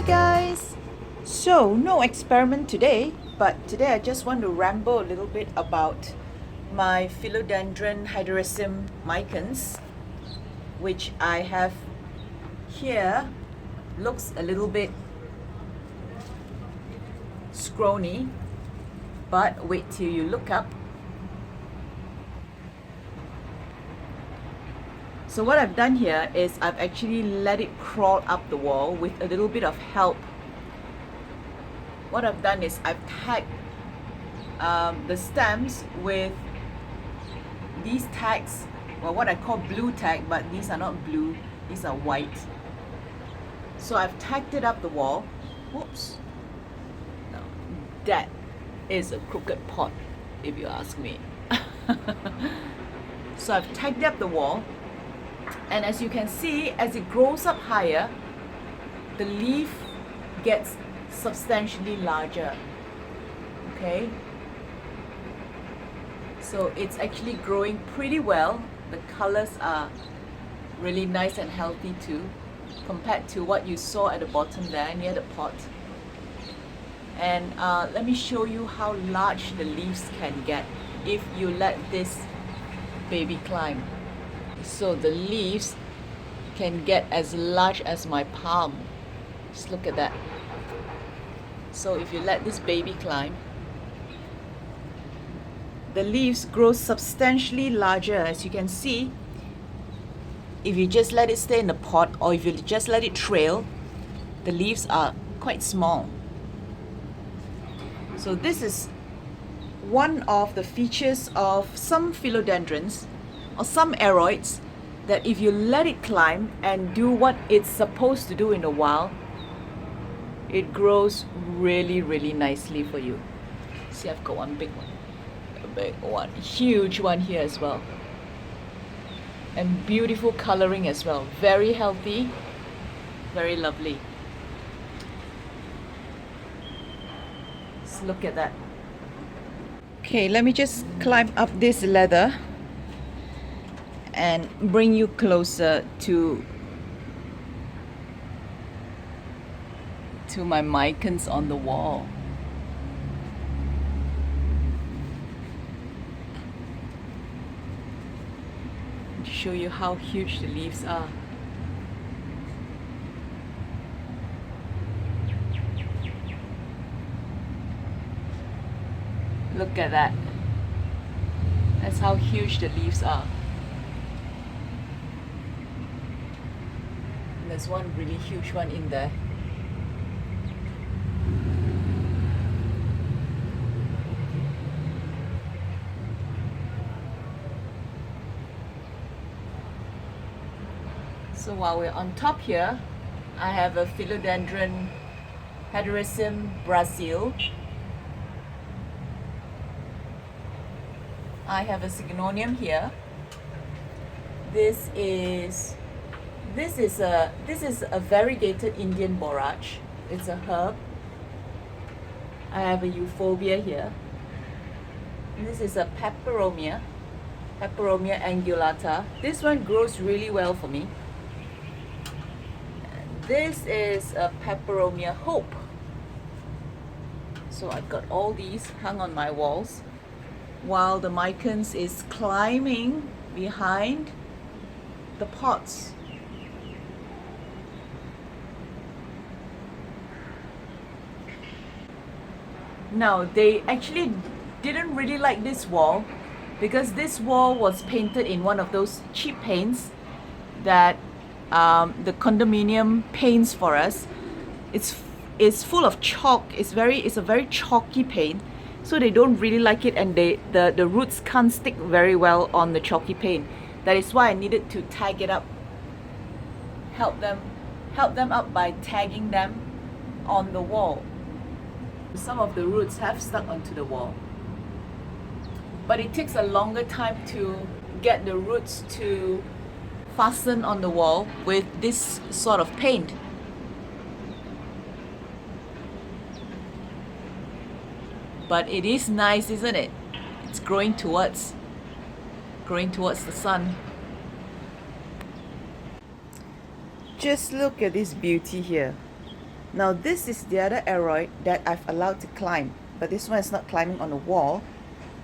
guys! So, no experiment today, but today I just want to ramble a little bit about my Philodendron hydrarysum micans, which I have here. Looks a little bit scrawny, but wait till you look up. So what I've done here is I've actually let it crawl up the wall with a little bit of help. What I've done is I've tagged the stems with these tags, well, what I call blue tag, but these are not blue, these are white. So I've tagged it up the wall. Whoops. No, that is a crooked pot, if you ask me. So I've tagged up the wall. And as you can see, as it grows up higher, the leaf gets substantially larger. Okay? So it's actually growing pretty well. The colors are really nice and healthy too, compared to what you saw at the bottom there near the pot. And let me show you how large the leaves can get if you let this baby climb. So the leaves can get as large as my palm. Just look at that. So if you let this baby climb, the leaves grow substantially larger. As you can see, if you just let it stay in the pot, or if you just let it trail, the leaves are quite small. So this is one of the features of some philodendrons or some aroids, that if you let it climb and do what it's supposed to do in the wild, it grows really, really nicely for you. See, I've got one big one, a big one, huge one here as well, and beautiful coloring as well. Very healthy, very lovely. Let's look at that. Okay, let me just climb up this ladder and bring you closer to my micans on the wall. To show you how huge the leaves are. Look at that. That's how huge the leaves are. There's one really huge one in there. So while we're on top here, I have a Philodendron hydrarysum Brazil. I have a Syngonium here. This is a variegated Indian borage. It's a herb. I have a euphorbia here. This is a peperomia angulata. This one grows really well for me. This is a peperomia hope. So I've got all these hung on my walls, while the micans is climbing behind the pots. Now, they actually didn't really like this wall, because this wall was painted in one of those cheap paints that the condominium paints for us. It's full of chalk. It's a very chalky paint, so they don't really like it, and the roots can't stick very well on the chalky paint. That is why I needed to tag it up, help them up by tagging them on the wall. Some of the roots have stuck onto the wall, but it takes a longer time to get the roots to fasten on the wall with this sort of paint. But it is nice, isn't it? It's growing towards the sun. Just look at this beauty here. Now this is the other aroid that I've allowed to climb, but this one is not climbing on a wall.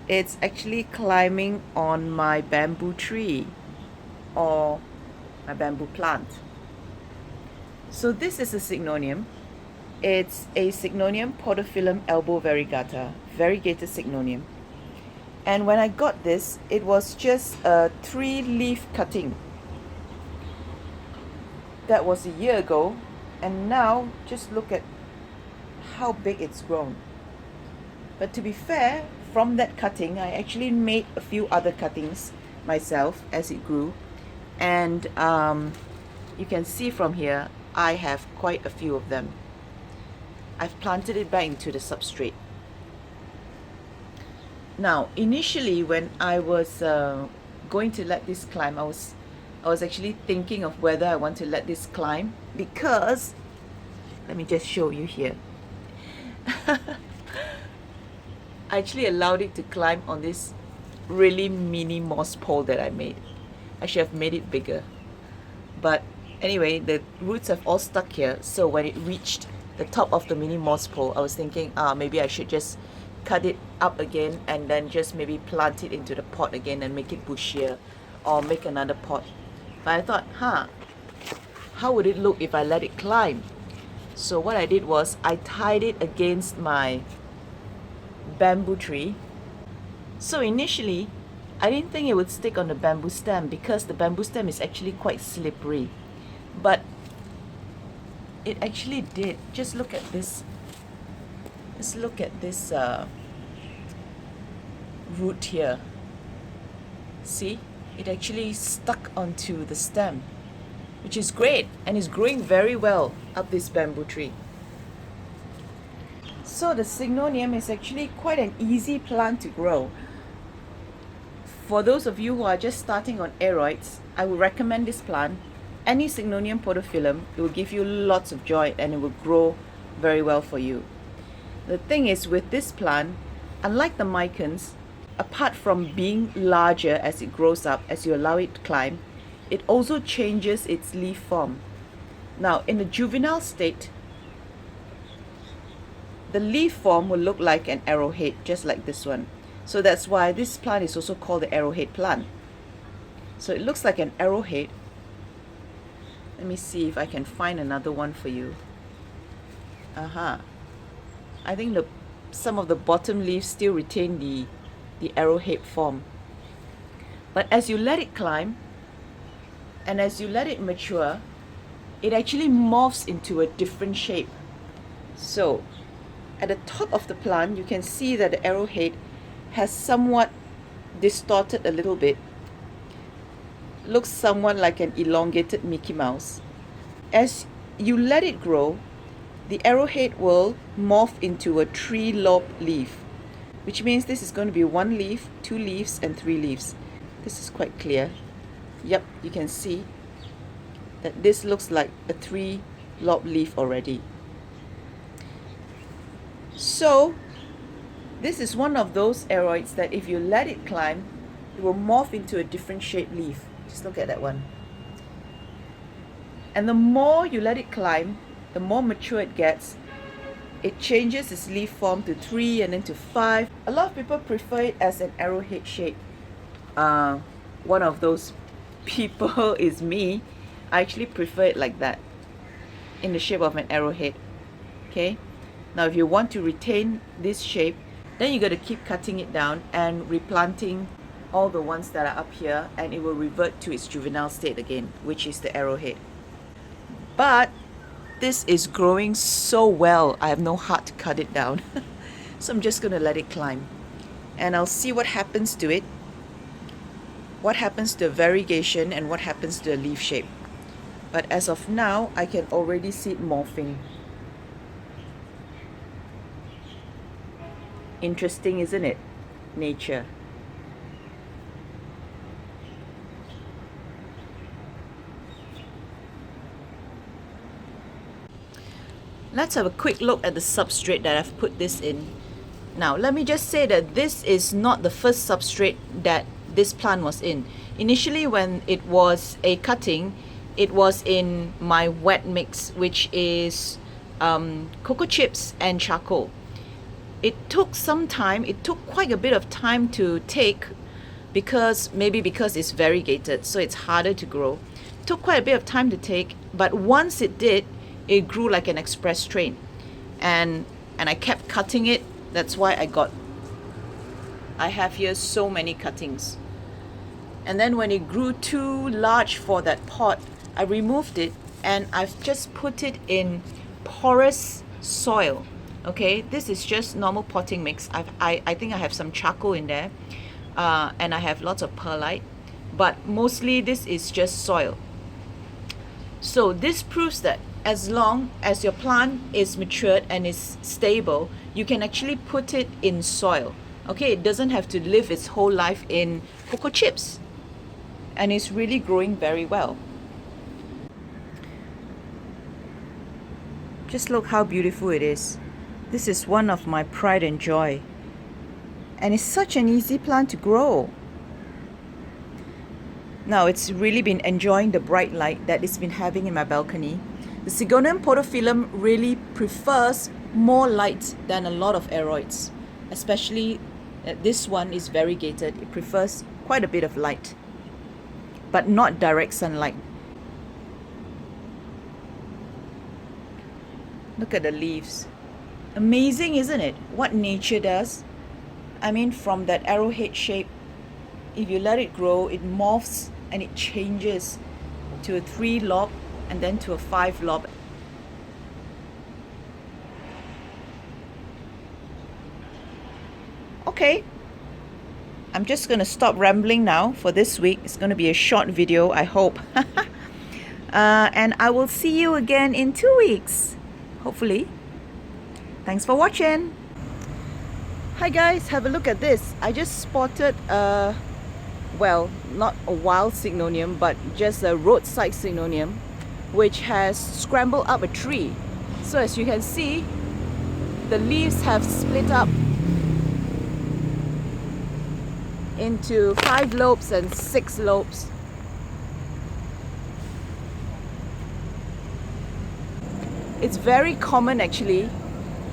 It's actually climbing on my bamboo tree or my bamboo plant. So this is a Syconium. It's a Syconium podophyllum elbow variegata, variegated Syconium. And when I got this, it was just a 3-leaf cutting. That was a year ago, and now just look at how big it's grown. But to be fair, from that cutting, I actually made a few other cuttings myself as it grew. And you can see from here, I have quite a few of them. I've planted it back into the substrate. Now, initially when I was going to let this climb, I was actually thinking of whether I want to let this climb, because, let me just show you here. I actually allowed it to climb on this really mini moss pole that I made. I should have made it bigger. But anyway, the roots have all stuck here, so when it reached the top of the mini moss pole, I was thinking, maybe I should just cut it up again and then just maybe plant it into the pot again and make it bushier, or make another pot. But I thought, how would it look if I let it climb? So what I did was I tied it against my bamboo tree. So initially I didn't think it would stick on the bamboo stem, because the bamboo stem is actually quite slippery, but it actually did. Just look at this. Just look at this root here. See, it actually stuck onto the stem, which is great, and is growing very well up this bamboo tree. So the Syconium is actually quite an easy plant to grow. For those of you who are just starting on aroids, I would recommend this plant. Any Syconium podophyllum, it will give you lots of joy and it will grow very well for you. The thing is, with this plant, unlike the micans, apart from being larger as it grows up, as you allow it to climb, it also changes its leaf form. Now, in the juvenile state, the leaf form will look like an arrowhead, just like this one. So that's why this plant is also called the arrowhead plant. So it looks like an arrowhead. Let me see if I can find another one for you. I think some of the bottom leaves still retain the arrowhead form. But as you let it climb, and as you let it mature, it actually morphs into a different shape. So at the top of the plant, you can see that the arrowhead has somewhat distorted a little bit. Looks somewhat like an elongated Mickey Mouse. As you let it grow, the arrowhead will morph into a 3-lobe leaf, which means this is going to be 1 leaf, 2 leaves, and 3 leaves. This is quite clear. Yep, you can see that this looks like a 3-lobe leaf already. So this is one of those aroids that if you let it climb, it will morph into a different shaped leaf. Just look at that one. And the more you let it climb, the more mature it gets. It changes its leaf form to 3 and then to 5. A lot of people prefer it as an arrowhead shape. One of those people is me. I actually prefer it like that, in the shape of an arrowhead. Okay. Now if you want to retain this shape, then you got to keep cutting it down and replanting all the ones that are up here, and it will revert to its juvenile state again, which is the arrowhead. But this is growing so well, I have no heart to cut it down. So I'm just going to let it climb, and I'll see what happens to it, what happens to the variegation, and what happens to the leaf shape. But as of now, I can already see it morphing. Interesting, isn't it? Nature. Let's have a quick look at the substrate that I've put this in. Now, let me just say that this is not the first substrate that this plant was in. Initially, when it was a cutting, it was in my wet mix, which is cocoa chips and charcoal. It took some time, it took quite a bit of time to take, maybe because it's variegated, so it's harder to grow. It took quite a bit of time to take, but once it did, it grew like an express train. And I kept cutting it. That's why I have here so many cuttings. And then when it grew too large for that pot, I removed it and I've just put it in porous soil. Okay, this is just normal potting mix. I think I have some charcoal in there, and I have lots of perlite, but mostly this is just soil. So this proves that as long as your plant is matured and is stable, you can actually put it in soil. Okay, it doesn't have to live its whole life in cocoa chips, and it's really growing very well. Just look how beautiful it is. This is one of my pride and joy. And it's such an easy plant to grow. Now it's really been enjoying the bright light that it's been having in my balcony. The Syngonium podophyllum really prefers more light than a lot of Aroids. Especially this one is variegated. It prefers quite a bit of light, but not direct sunlight. Look at the leaves. Amazing, isn't it? What nature does. I mean, from that arrowhead shape, if you let it grow, it morphs and it changes to a 3-lob and then to a 5-lob. Okay, I'm just gonna stop rambling now for this week. It's gonna be a short video, I hope. And I will see you again in 2 weeks, hopefully. Thanks for watching. Hi guys, have a look at this. I just spotted well, not a wild Syngonium, but just a roadside Syngonium, which has scrambled up a tree. So as you can see, the leaves have split up into 5 lobes and 6 lobes. It's very common actually.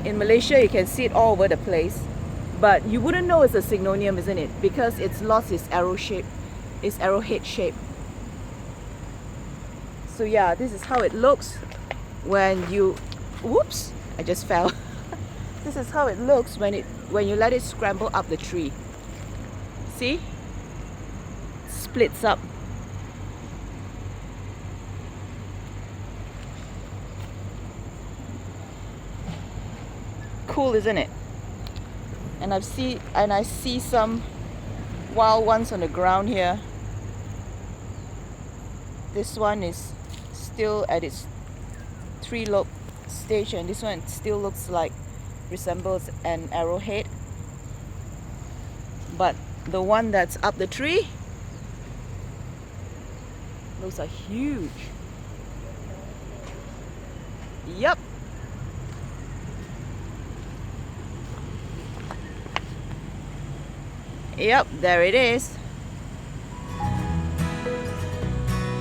In Malaysia, you can see it all over the place. But you wouldn't know it's a Syngonium, isn't it? Because it's lost its arrowhead shape. So yeah, this is how it looks when you... Whoops! I just fell. This is how it looks when you let it scramble up the tree. See? Splits up. Cool, isn't it? And I see some wild ones on the ground here. This one is still at its 3-lobe stage, and this one still looks like resembles an arrowhead. But the one that's up the tree, those are huge. Yep. Yep, there it is.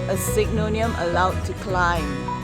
A Syngonium allowed to climb.